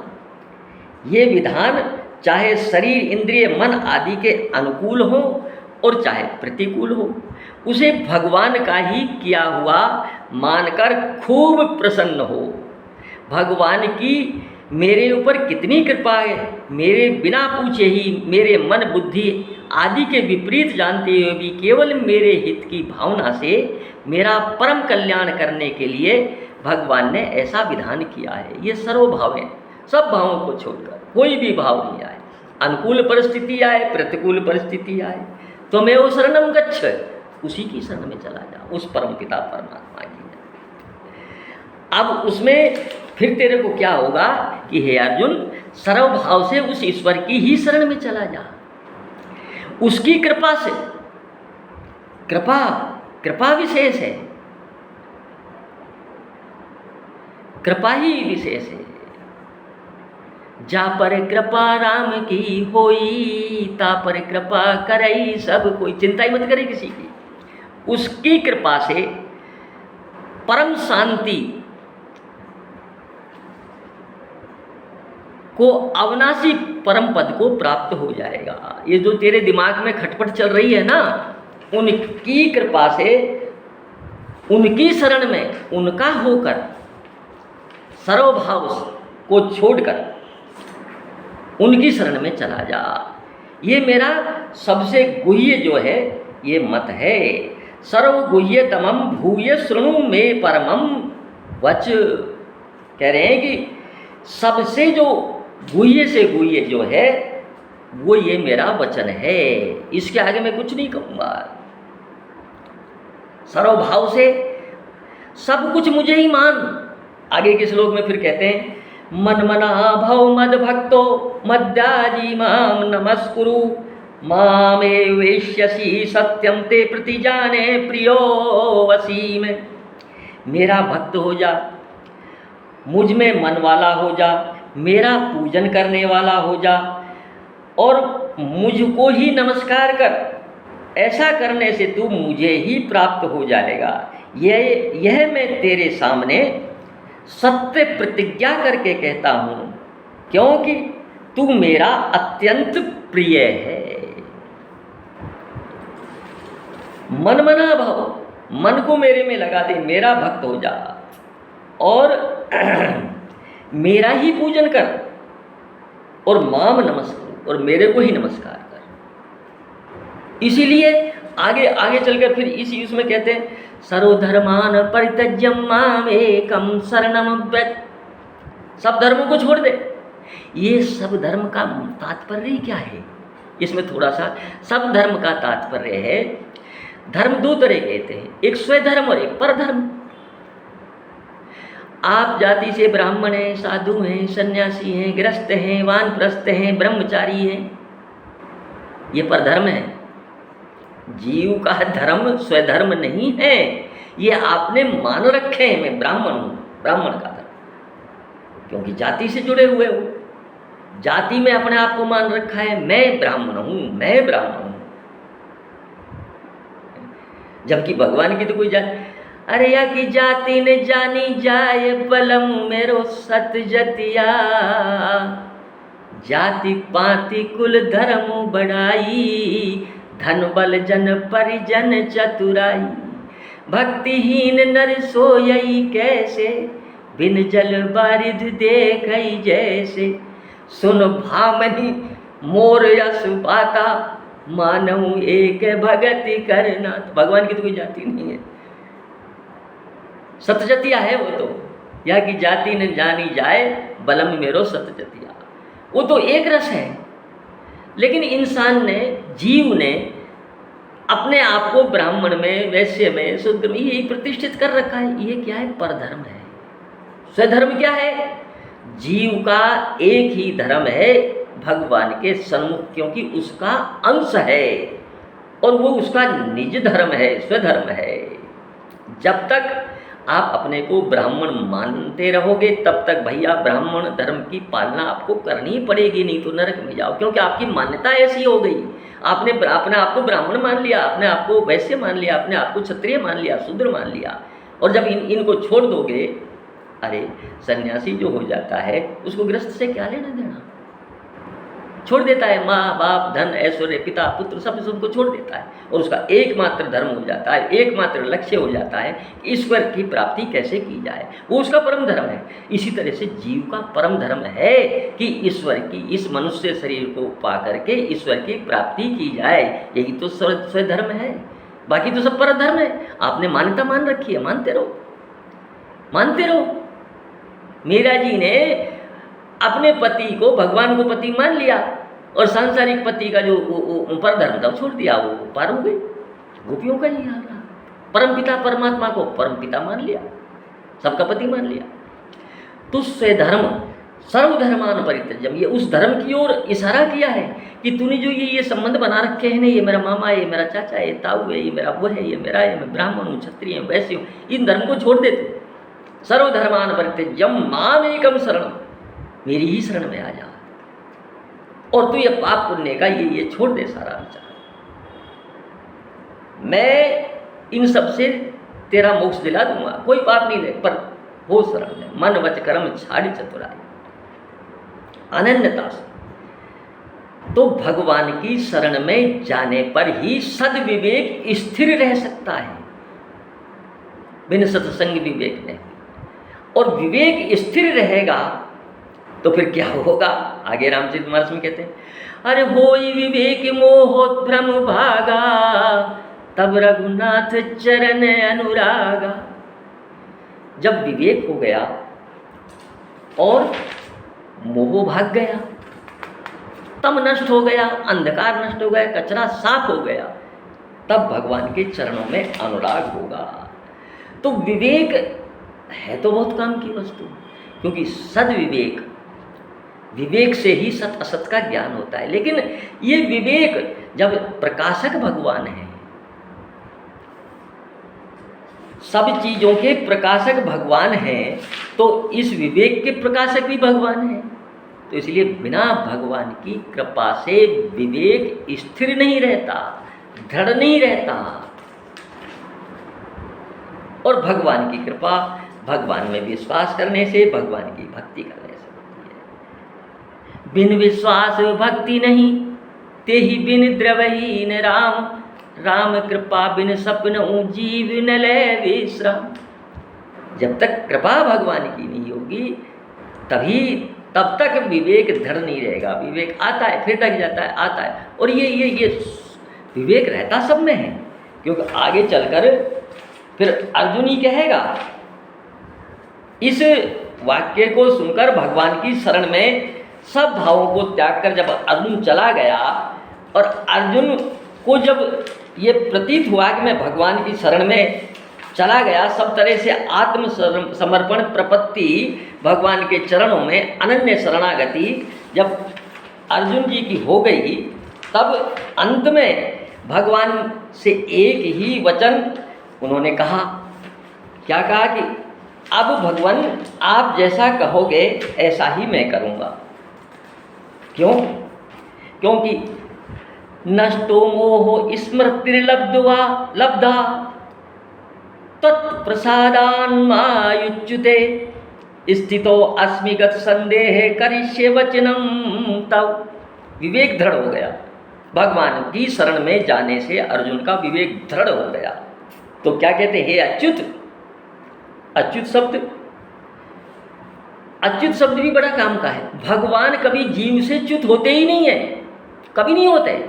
ये विधान चाहे शरीर इंद्रिय मन आदि के अनुकूल हो और चाहे प्रतिकूल हो, उसे भगवान का ही किया हुआ मानकर खूब प्रसन्न हो। भगवान की मेरे ऊपर कितनी कृपा है, मेरे बिना पूछे ही मेरे मन बुद्धि आदि के विपरीत जानते हुए भी केवल मेरे हित की भावना से मेरा परम कल्याण करने के लिए भगवान ने ऐसा विधान किया है। ये सर्वभाव है, सब भावों को छोड़कर कोई भी भाव नहीं आए, अनुकूल परिस्थिति आए प्रतिकूल परिस्थिति आए, तो मैं वो शरणम गच्छ, उसी की शरण में चला जा, उस परम पिता परमात्मा की। अब उसमें फिर तेरे को क्या होगा कि हे अर्जुन, सर्वभाव से उस ईश्वर की ही शरण में चला जा, उसकी कृपा से। कृपा कृपा विशेष है, कृपा ही विशेष है। जा पर कृपा राम की होई, ता पर कृपा करई सब कोई। चिंता ही मत करे किसी की, उसकी कृपा से परम शांति को, अविनाशी परम पद को प्राप्त हो जाएगा। ये जो तेरे दिमाग में खटपट चल रही है ना, उनकी कृपा से, उनकी शरण में उनका होकर, सर्वभाव को छोड़कर उनकी शरण में चला जा। ये मेरा सबसे गुह्य जो है ये मत है। सर्वगुह्यतमं भूय शृणु में परमं वच। कह रहे हैं कि सबसे जो गुह्य से गुह्य जो है वो ये मेरा वचन है, इसके आगे मैं कुछ नहीं कहूँगा। सर्वभाव से सब कुछ मुझे ही मान। आगे के श्लोक में फिर कहते हैं, मन मना भव मद भक्तो मद्याजी माम नमस्कुरु, मामे वेश्यसी सत्यम ते प्रतिजाने प्रियो वसीम। मेरा भक्त हो जा, मुझ में मन वाला हो जा, मेरा पूजन करने वाला हो जा और मुझको ही नमस्कार कर। ऐसा करने से तू मुझे ही प्राप्त हो जाएगा। यह मैं तेरे सामने सत्य प्रतिज्ञा करके कहता हूँ, क्योंकि तू मेरा अत्यंत प्रिय है। मन मना भव, मन को मेरे में लगा दे, मेरा भक्त हो जा और मेरा ही पूजन कर और माम नमस्कार, और मेरे को ही नमस्कार कर। इसीलिए आगे आगे चलकर फिर इसी उसमें कहते हैं, सर्वधर्मान परित्यज्य मामेकं शरणं व्रज। सब धर्मों को छोड़ दे। ये सब धर्म का तात्पर्य क्या है? इसमें थोड़ा सा सब धर्म का तात्पर्य है, धर्म दो तरह के होते हैं, एक स्वधर्म और एक परधर्म। आप जाति से ब्राह्मण हैं, साधु हैं, सन्यासी हैं, गृहस्थ हैं, वानप्रस्थ हैं, ब्रह्मचारी हैं, ये परधर्म है। जीव का धर्म स्वधर्म नहीं है, ये आपने मान रखे हैं। मैं ब्राह्मण हूँ, ब्राह्मण का धर्म, क्योंकि जाति से जुड़े हुए हो, जाति में अपने आप को मान रखा है, मैं ब्राह्मण हूँ, मैं ब्राह्मण हूँ। जबकि भगवान की तो कोई जाति, अरे या की जाति ने जानी जाए बलम मेरो सत जतिया, जाति पाति कुल धर्म बढ़ाई, धन बल जन परिजन चतुराई, भक्तिहीन नर सोयई कैसे, बिन जल बारिध देखई जैसे, सुन भामनी मोर यश बाता, मानव एक भगति करना। तो भगवान की तो कोई जाति नहीं है, सतजतिया है वो तो। या कि जाति न जानी जाए बलम मेरो सतजतिया, वो तो एक रस है। लेकिन इंसान ने, जीव ने अपने आप को ब्राह्मण में, वैश्य में, शूद्र में यही प्रतिष्ठित कर रखा है। ये क्या है? परधर्म है। स्वधर्म क्या है? जीव का एक ही धर्म है भगवान के सन्मुख, क्योंकि उसका अंश है और वो उसका निज धर्म है, स्वधर्म है। जब तक आप अपने को ब्राह्मण मानते रहोगे तब तक भैया ब्राह्मण धर्म की पालना आपको करनी पड़ेगी, नहीं तो नरक में जाओ। क्योंकि आपकी मान्यता ऐसी हो गई, आपने अपने आप को ब्राह्मण मान लिया, अपने आप को वैश्य मान लिया, अपने आप को क्षत्रिय मान लिया, शूद्र मान लिया। और जब इनको छोड़ दोगे, अरे सन्यासी जो हो जाता है उसको गृहस्थ से क्या लेना देना, छोड़ देता है। माँ बाप, धन, ऐश्वर्य, पिता पुत्र सब सबको छोड़ देता है और उसका एकमात्र धर्म हो जाता है, एकमात्र लक्ष्य हो जाता है कि ईश्वर की प्राप्ति कैसे की जाए, वो उसका परम धर्म है। इसी तरह से जीव का परम धर्म है कि ईश्वर की, इस मनुष्य शरीर को पा करके ईश्वर की प्राप्ति की जाए। यही तो स्वधर्म है, बाकी तो सब पर धर्म है। आपने मान्यता मान रखी है, मानते रहो, मानते रहो। मीरा जी ने अपने पति को, भगवान को पति मान लिया और सांसारिक पति का जो पर धर्म था छोड़ दिया, वो पार हो गई। गोपियों का ही हाल रहा। परम पिता परमात्मा को परम पिता मान लिया, सबका पति मान लिया। तो स्वधर्म सर्वधर्मान परित्यज्यम, ये उस धर्म की ओर इशारा किया है कि तूने जो ये संबंध बना रखे हैं ना, ये मेरा मामा है, ये मेरा चाचा है, ये ताऊ है, ये मेरा वो है, ये मेरा है, मैं ब्राह्मण हूँ, क्षत्रिय हूँ, वैश्य हूँ, इन धर्म को छोड़ दे तू। सर्वधर्मान परित्यज्यम माम एकम शरणम, मेरी ही शरण में आ जा, और तू ये पाप पुण्य का ये छोड़ दे सारा विचार। मैं इन सब से तेरा मोक्ष दिला दूंगा, कोई पाप नहीं ले, पर हो शरण में, मन वच कर्म छाड़ी चतुराई, अनन्यता से। तो भगवान की शरण में जाने पर ही सद्विवेक स्थिर रह सकता है, बिन सत्संग विवेक नहीं। और विवेक स्थिर रहेगा तो फिर क्या होगा? आगे रामचरितमानस में कहते हैं, अरे होई विवेक मोह भ्रम भागा, तब रघुनाथ चरण अनुरागा। जब विवेक हो गया और मोह भाग गया, तम नष्ट हो गया, अंधकार नष्ट हो गया, कचरा साफ हो गया, तब भगवान के चरणों में अनुराग होगा। तो विवेक है तो बहुत काम की वस्तु, क्योंकि सद्विवेक, विवेक से ही सत असत का ज्ञान होता है। लेकिन ये विवेक जब प्रकाशक भगवान है, सब चीज़ों के प्रकाशक भगवान हैं, तो इस विवेक के प्रकाशक भी भगवान हैं। तो इसलिए बिना भगवान की कृपा से विवेक स्थिर नहीं रहता, दृढ़ नहीं रहता। और भगवान की कृपा भगवान में विश्वास करने से, भगवान की भक्ति करने से होती है। बिन विश्वास भक्ति नहीं, ते ही बिन द्रवहीन राम, राम कृपा बिन सपन जीव न ले विश्राम। जब तक कृपा भगवान की नहीं होगी तब तक विवेक दृढ़ नहीं रहेगा। विवेक आता है फिर टक जाता है, आता है, और ये विवेक रहता सब में है, क्योंकि आगे चलकर फिर अर्जुन ही कहेगा। इस वाक्य को सुनकर भगवान की शरण में सब भावों को त्याग कर जब अर्जुन चला गया, और अर्जुन को जब ये प्रतीत हुआ कि मैं भगवान की शरण में चला गया, सब तरह से आत्म समर्पण प्रपत्ति भगवान के चरणों में अनन्य शरणागति जब अर्जुन जी की हो गई, तब अंत में भगवान से एक ही वचन उन्होंने कहा। क्या कहा? कि अब भगवान आप जैसा कहोगे ऐसा ही मैं करूँगा। क्यों? क्योंकि नष्टो मोह स्मृतिर्लब्ध्वा लब्धा तत्प्रसादान्मायुच्युते स्थितो अस्मि गत संदेह करिष्ये वचनम। तब विवेक दृढ़ हो गया। भगवान की शरण में जाने से अर्जुन का विवेक दृढ़ हो गया। तो क्या कहते हैं? हे अच्युत, अच्युत शब्द भी बड़ा काम का है। भगवान कभी जीव से च्युत होते ही नहीं है, कभी नहीं होते।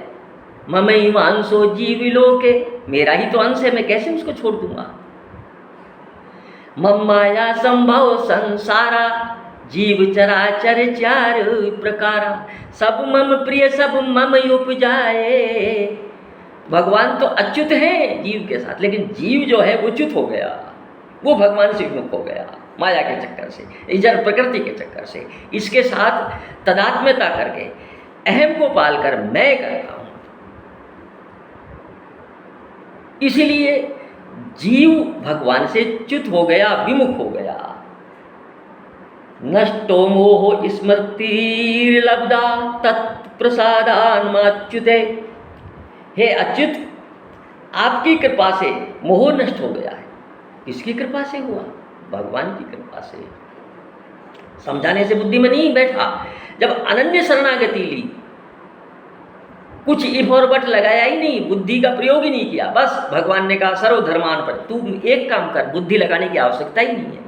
ममैवांशो जीव लोके, मेरा ही तो अंश है, मैं कैसे उसको छोड़ दूंगा। मम माया संभव संसारा, जीव चराचर चार प्रकारा, सब मम प्रिय सब मम उपजाए। भगवान तो अच्युत हैं जीव के साथ, लेकिन जीव जो है वो च्युत हो गया, वो भगवान से विमुख हो गया माया के चक्कर से, इधर प्रकृति के चक्कर से। इसके साथ तदात्म्यता करके अहम को पालकर मैं करता हूँ। इसीलिए जीव भगवान से च्युत हो गया, विमुख हो गया। नष्टो मोह स्मृतिर्लब्धा तत्प्रसादान्माच्युते। हे अच्युत, आपकी कृपा से मोह नष्ट हो गया है। किसकी कृपा से हुआ? भगवान की कृपा से। समझाने से बुद्धि में नहीं बैठा। जब अनन्य शरणागति ली, कुछ इफ और बट लगाया ही नहीं, बुद्धि का प्रयोग ही नहीं किया, बस भगवान ने कहा सर्वधर्मान पर, तू एक काम कर, बुद्धि लगाने की आवश्यकता ही नहीं है।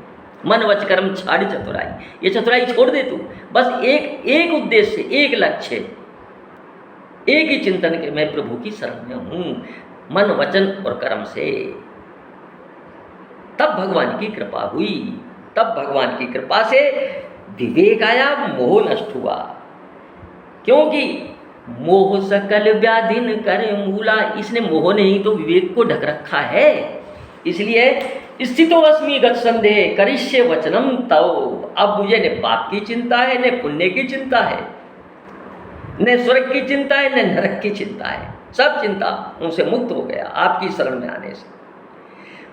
मन वच कर्म छाड़ चतुराई, ये चतुराई छोड़ दे तू, बस एक उद्देश्य, एक लक्ष्य, एक ही चिंतन के मैं प्रभु की शरण में हूँ, मन वचन और कर्म से। तब भगवान की कृपा हुई, तब भगवान की कृपा से विवेक आया, मोह नष्ट हुआ। क्योंकि मोह सकल व्याधिन कर मूला, इसने मोह ने ही तो विवेक को ढक रखा है। इसलिए स्थितो अस्मि गत संदेह करिष्ये वचनम तव। अब मुझे न पाप की चिंता है, न पुण्य की चिंता है, न स्वर्ग की चिंता है, न नरक की चिंता है। सब चिंता उनसे मुक्त हो गया आपकी शरण में आने से।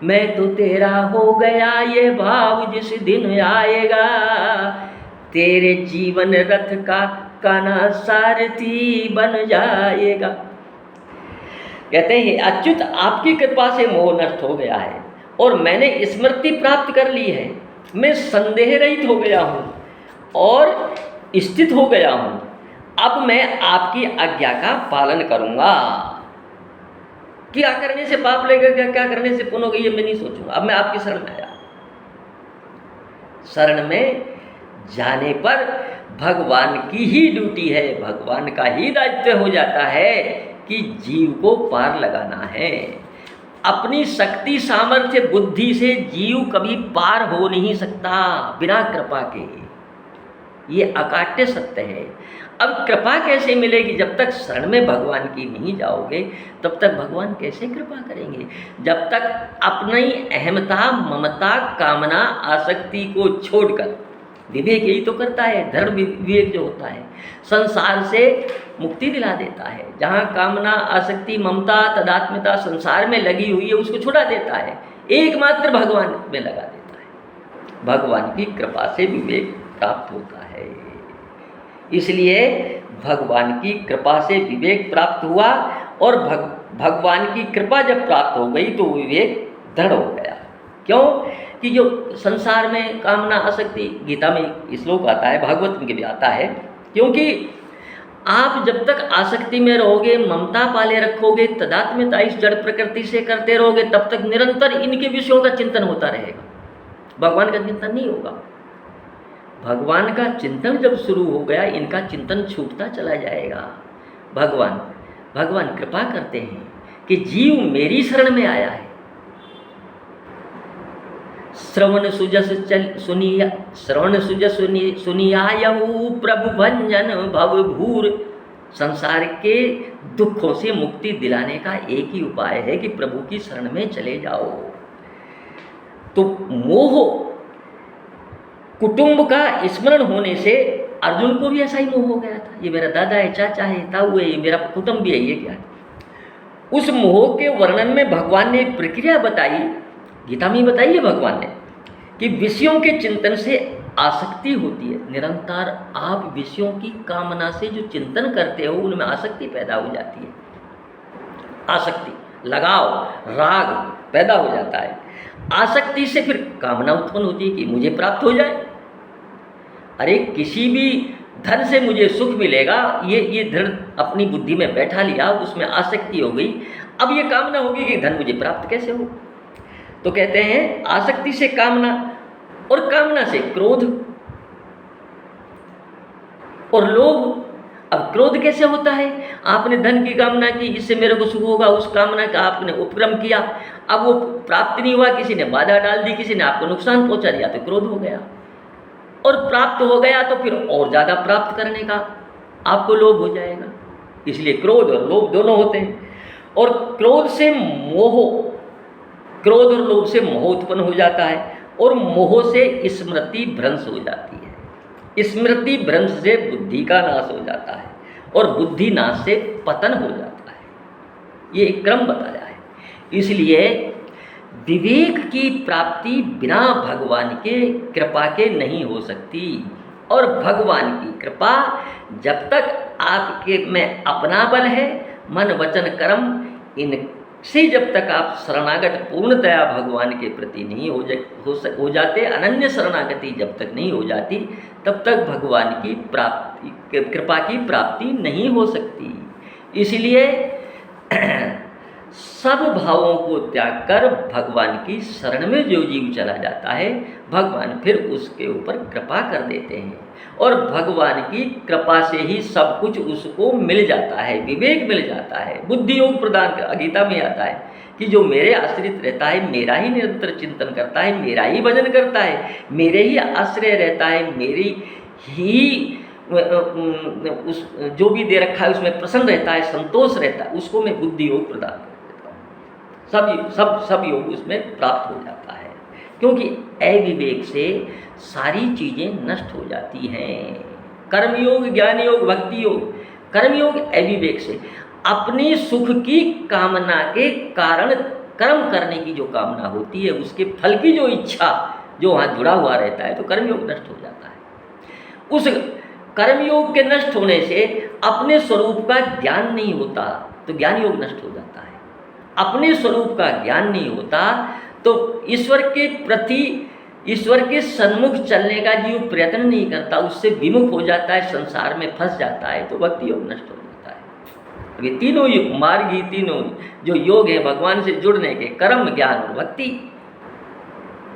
मैं तो तेरा हो गया ये भाव जिस दिन आएगा, तेरे जीवन रथ का काना सारथी बन जाएगा। कहते हैं अच्युत आपकी कृपा से मोह नष्ट हो गया है और मैंने स्मृति प्राप्त कर ली है। मैं संदेह रहित हो गया हूँ और स्थित हो गया हूँ। अब मैं आपकी आज्ञा का पालन करूँगा। क्या करने से पाप लगेगा, क्या करने से पुण्य होगा, ये मैं नहीं सोचूंगा। अब मैं आपकी शरण में आया। शरण में जाने पर भगवान की ही ड्यूटी है, भगवान का ही दायित्व हो जाता है कि जीव को पार लगाना है। अपनी शक्ति सामर्थ्य बुद्धि से जीव कभी पार हो नहीं सकता बिना कृपा के। ये अकाट्य सत्य है। अब कृपा कैसे मिलेगी? जब तक शरण में भगवान की नहीं जाओगे तब तक भगवान कैसे कृपा करेंगे? जब तक अपनी अहमता, ममता, कामना, आसक्ति को छोड़कर, विवेक यही तो करता है, दृढ़ विवेक जो होता है संसार से मुक्ति दिला देता है। जहाँ कामना, आसक्ति, ममता, तदात्म्यता संसार में लगी हुई है उसको छुड़ा देता है, एकमात्र भगवान में लगा देता है। भगवान की कृपा से विवेक प्राप्त होता है। इसलिए भगवान की कृपा से विवेक प्राप्त हुआ और भगवान की कृपा जब प्राप्त हो गई तो विवेक दृढ़ हो गया। क्यों? कि जो संसार में कामना, आसक्ति, गीता में श्लोक आता है, भागवत में भी आता है, क्योंकि आप जब तक आसक्ति में रहोगे, ममता पाले रखोगे, तदात्म्यता इस जड़ प्रकृति से करते रहोगे, तब तक निरंतर इनके विषयों का चिंतन होता रहेगा, भगवान का चिंतन नहीं होगा। भगवान का चिंतन जब शुरू हो गया इनका चिंतन छूटता चला जाएगा। भगवान कृपा करते हैं कि जीव मेरी शरण में आया है। श्रवण सुजस सुनियायहु प्रभु भंजन भव भूर। संसार के दुखों से मुक्ति दिलाने का एक ही उपाय है कि प्रभु की शरण में चले जाओ। तो मोह, कुटुंब का स्मरण होने से अर्जुन को भी ऐसा ही मोह हो गया था। ये मेरा दादा है, चाचा है, ताऊ है, ये मेरा कुटुंब भी है, ये क्या है? उस मोह के वर्णन में भगवान ने एक प्रक्रिया बताई, गीता में बताई है भगवान ने, कि विषयों के चिंतन से आसक्ति होती है। निरंतर आप विषयों की कामना से जो चिंतन करते हो उनमें आसक्ति पैदा हो जाती है। आसक्ति, लगाव, राग पैदा हो जाता है। आसक्ति से फिर कामना उत्पन्न होती है कि मुझे प्राप्त हो जाए। अरे किसी भी धन से मुझे सुख मिलेगा, ये धन अपनी बुद्धि में बैठा लिया, उसमें आसक्ति हो गई। अब ये कामना होगी कि धन मुझे प्राप्त कैसे हो। तो कहते हैं आसक्ति से कामना, और कामना से क्रोध और लोभ। अब क्रोध कैसे होता है? आपने धन की कामना की, इससे मेरे को सुख होगा, उस कामना का आपने उपक्रम किया, अब वो प्राप्त नहीं हुआ, किसी ने बाधा डाल दी, किसी ने आपको नुकसान पहुंचा दिया, तो क्रोध हो गया। और प्राप्त हो गया तो फिर और ज़्यादा प्राप्त करने का आपको लोभ हो जाएगा। इसलिए क्रोध और लोभ दोनों होते हैं। और क्रोध और लोभ से मोह उत्पन्न हो जाता है, और मोह से स्मृति भ्रंश हो जाती है। स्मृति भ्रंश से बुद्धि का नाश हो जाता है, और बुद्धि नाश से पतन हो जाता है। ये एक क्रम बताया है। इसलिए विवेक की प्राप्ति बिना भगवान के कृपा के नहीं हो सकती। और भगवान की कृपा जब तक आपके में अपना बल है, मन वचन कर्म इनसे जब तक आप शरणागत पूर्णतया भगवान के प्रति नहीं हो जाते, अनन्य शरणागति जब तक नहीं हो जाती, तब तक भगवान की प्राप्ति, कृपा की प्राप्ति नहीं हो सकती। इसलिए सब भावों को त्याग कर भगवान की शरण में जो जीव चला जाता है, भगवान फिर उसके ऊपर कृपा कर देते हैं, और भगवान की कृपा से ही सब कुछ उसको मिल जाता है। विवेक मिल जाता है, बुद्धि योग प्रदान कर। गीता में आता है कि जो मेरे आश्रित रहता है, मेरा ही निरंतर चिंतन करता है, मेरा ही भजन करता है, मेरे ही आश्रय रहता है, मेरी ही उस जो भी दे रखा है उसमें प्रसन्न रहता है, संतोष रहता है, उसको मैं बुद्धि योग प्रदान कर देता हूँ। सब योग उसमें प्राप्त हो जाता है। क्योंकि अविवेक से सारी चीज़ें नष्ट हो जाती हैं। कर्मयोग, ज्ञान योग, भक्ति योग। कर्मयोग अविवेक से अपनी सुख की कामना के कारण कर्म करने की जो कामना होती है, उसके फल की जो इच्छा जो वहाँ जुड़ा हुआ रहता है, तो कर्मयोग नष्ट हो जाता है। उस कर्मयोग के नष्ट होने से अपने स्वरूप का ज्ञान नहीं होता, तो ज्ञान योग नष्ट हो जाता है। अपने स्वरूप का ज्ञान नहीं होता तो ईश्वर के प्रति, ईश्वर के सन्मुख चलने का जीव प्रयत्न नहीं करता, उससे विमुख हो जाता है, संसार में फंस जाता है, तो भक्ति योग नष्ट हो जाता है। ये तीनों मार्ग, ही तीनों जो योग है भगवान से जुड़ने के, कर्म, ज्ञान और भक्ति,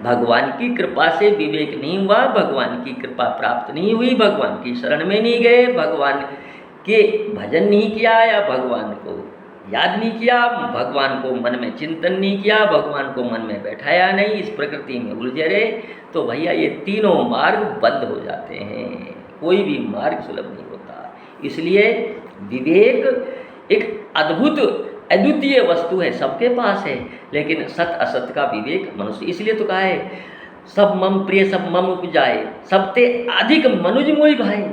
भगवान की कृपा से विवेक नहीं हुआ, भगवान की कृपा प्राप्त नहीं हुई, भगवान की शरण में नहीं गए, भगवान के भजन नहीं किया या भगवान को याद नहीं किया, भगवान को मन में चिंतन नहीं किया, भगवान को मन में बैठाया नहीं, इस प्रकृति में उलझे रहे, तो भैया ये तीनों मार्ग बंद हो जाते हैं, कोई भी मार्ग सुलभ नहीं होता। इसलिए विवेक एक अद्भुत अद्वितीय वस्तु है, सबके पास है, लेकिन सत असत का विवेक मनुष्य, इसलिए तो कहा है सब मम प्रिय सब मम उपजाए, सबते अधिक मनुज मोहि भाई।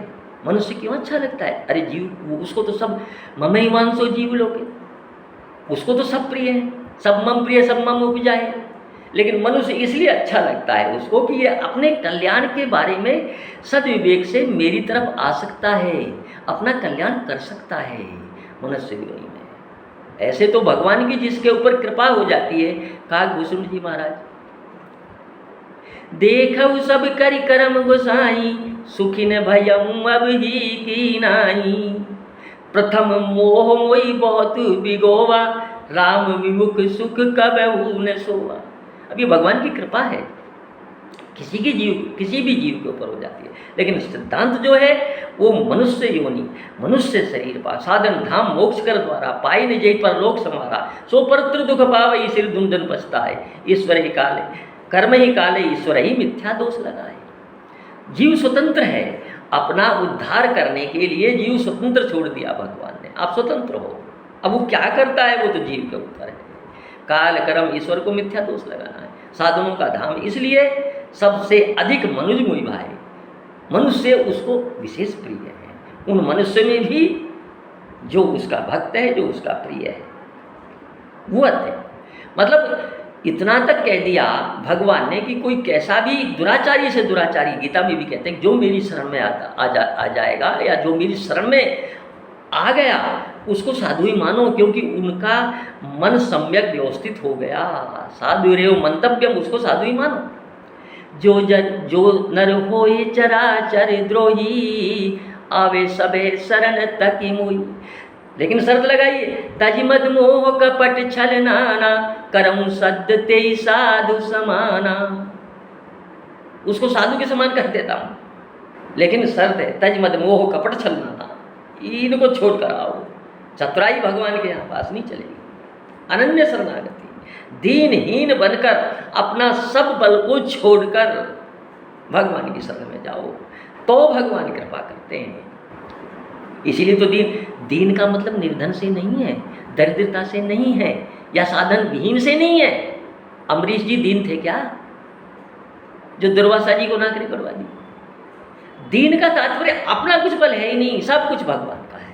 मनुष्य क्यों अच्छा लगता है? अरे जीव, उसको तो सब मम ही मानसो जीव लोके, उसको तो सब प्रिय है, सब मम प्रिय सब मम उपजाए। लेकिन मनुष्य इसलिए अच्छा लगता है उसको कि ये अपने कल्याण के बारे में सद्विवेक से मेरी तरफ आ सकता है, अपना कल्याण कर सकता है मनुष्य योनि में। ऐसे तो भगवान की जिसके ऊपर कृपा हो जाती है, काकभूषण जी महाराज, देखऊ सब करि करम गोसाई, सुखी न भयम अब ही की नाई, प्रथम मोह मोई बहुत बिगोवा, राम विमुख सुख कबहू न सोवा। अब ये भगवान की कृपा है, किसी भी जीव के ऊपर हो जाती है, लेकिन सिद्धांत जो है वो मनुष्य योनि, मनुष्य शरीर पा साधन धाम मोक्ष कर द्वारा पाई न जय पर लोक समारा, सो परत्र दुख पावई सिर धुंधन पछताए, ईश्वर ही काले कर्म ही काले, ईश्वर ही मिथ्या दोष लगाए। जीव स्वतंत्र है, अपना उद्धार करने के लिए जीव स्वतंत्र छोड़ दिया भगवान ने, आप स्वतंत्र हो। अब वो क्या करता है वो तो जीव के ऊपर है। काल कर्म ईश्वर को मिथ्या दोष लगाना है, साधनों का धाम, इसलिए सबसे अधिक मनुज मोहि भाई, मनुष्य उसको विशेष प्रिय है। उन मनुष्य में भी जो उसका भक्त है, जो उसका प्रिय है, वो अत्य मतलब इतना तक कह दिया भगवान ने कि कोई कैसा भी दुराचारी से दुराचारी, गीता में भी कहते हैं, जो मेरी शरण में आ जाएगा या जो मेरी शरण में आ गया उसको साधु ही मानो, क्योंकि उनका मन सम्यक व्यवस्थित हो गया। साधु रेव मंतव्यम, उसको साधु ही मानो। जो नर होए चराचर द्रोही, आवे सबे शरण तकी मोही। लेकिन शर्त लगाइए, तज मद मोह कपट छल नाना, करम सद्य ते साधु समाना। उसको साधु के समान कर देता हूँ, लेकिन शर्त है तज मद मोह कपट छल नाना, इनको छोड़ कर आओ। चतुराई भगवान के यहाँ पास नहीं चलेगी। अनन्य शरणागति, दीनहीन बनकर अपना सब बल को छोड़कर भगवान की शरण में जाओ, तो भगवान कृपा करते हैं। इसीलिए तो दीन का मतलब निर्धन से नहीं है, दरिद्रता से नहीं है, या साधन विहीन से नहीं है। अमरीश जी दीन थे क्या, जो दुर्वासा जी को नौकरी करवा दी? दीन का तात्पर्य अपना कुछ बल है ही नहीं, सब कुछ भगवान का है।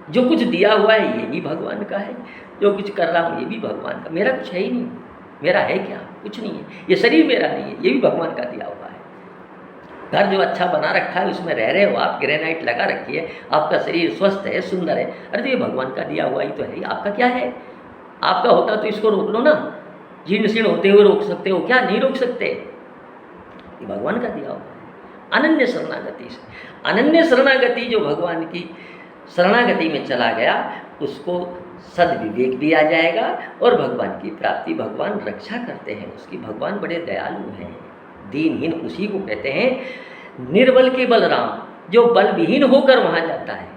जो कुछ दिया हुआ है ये भी भगवान का है, जो कुछ कर रहा हूँ ये भी भगवान का। मेरा कुछ है ही नहीं, मेरा है क्या? कुछ नहीं है। ये शरीर मेरा नहीं है, ये भी भगवान का दिया हुआ है। घर जो अच्छा बना रखा है उसमें रह रहे हो आप, ग्रेनाइट लगा रखी है, आपका शरीर स्वस्थ है, सुंदर है, अरे तो ये भगवान का दिया हुआ ही तो है। आपका क्या है? आपका होता तो इसको रोक लो ना, जीर्ण शीर्ण होते हुए रोक सकते हो क्या? नहीं रोक सकते, ये भगवान का दिया हुआ है। अनन्य शरणागति से, अनन्य शरणागति जो भगवान की शरणागति में चला गया उसको सद्विवेक भी आ जाएगा और भगवान की प्राप्ति, भगवान रक्षा करते हैं उसकी। भगवान बड़े दयालु हैं। दीनहीन उसी को कहते हैं निर्बल के बलराम, जो बल विहीन होकर वहाँ जाता है।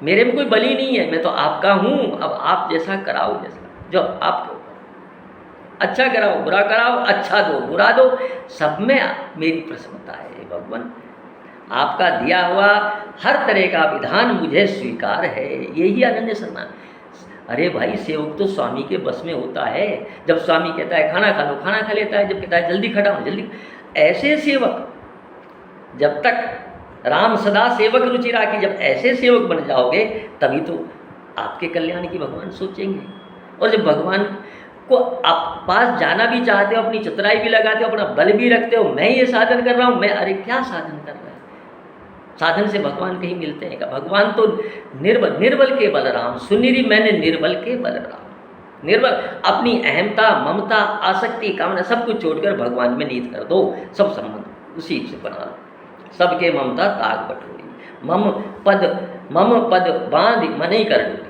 मेरे में कोई बल ही नहीं है, मैं तो आपका हूँ, अब आप जैसा कराओ, जैसा जो आपके ऊपर, अच्छा कराओ, बुरा कराओ, अच्छा दो, बुरा दो, सब में मेरी प्रसन्नता है। भगवान आपका दिया हुआ हर तरह का विधान मुझे स्वीकार है। यही अनन्य शरणा। अरे भाई, सेवक तो स्वामी के बस में होता है। जब स्वामी कहता है खाना खा लो, खाना खा लेता है। जब कहता है जल्दी खड़ा हो, जल्दी। ऐसे सेवक, जब तक राम सदा सेवक रुचि राखी, जब ऐसे सेवक बन जाओगे तभी तो आपके कल्याण की भगवान सोचेंगे। और जब भगवान को आप पास जाना भी चाहते हो, अपनी चतुराई भी लगाते हो, अपना बल भी रखते हो, मैं ये साधन कर रहा हूँ, मैं, अरे क्या साधन कर रहा है? साधन से भगवान कहीं मिलते हैं क्या? भगवान तो निर्बल, निर्बल के बलराम, सुनिरी मैंने निर्बल के बलराम। निर्बल, अपनी अहमता, ममता, आसक्ति, कामना सब कुछ छोड़कर भगवान में नीत कर दो, सब संबंध उसी से बना लो। सबके ममता ताग बटोरी, मम पद बांध मन ही कर डोरी।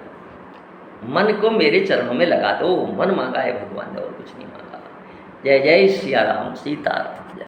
मन को मेरे चरणों में लगा दो। मन मांगा है भगवान ने, और कुछ नहीं मांगा। जय जय सिया राम, सीता राम।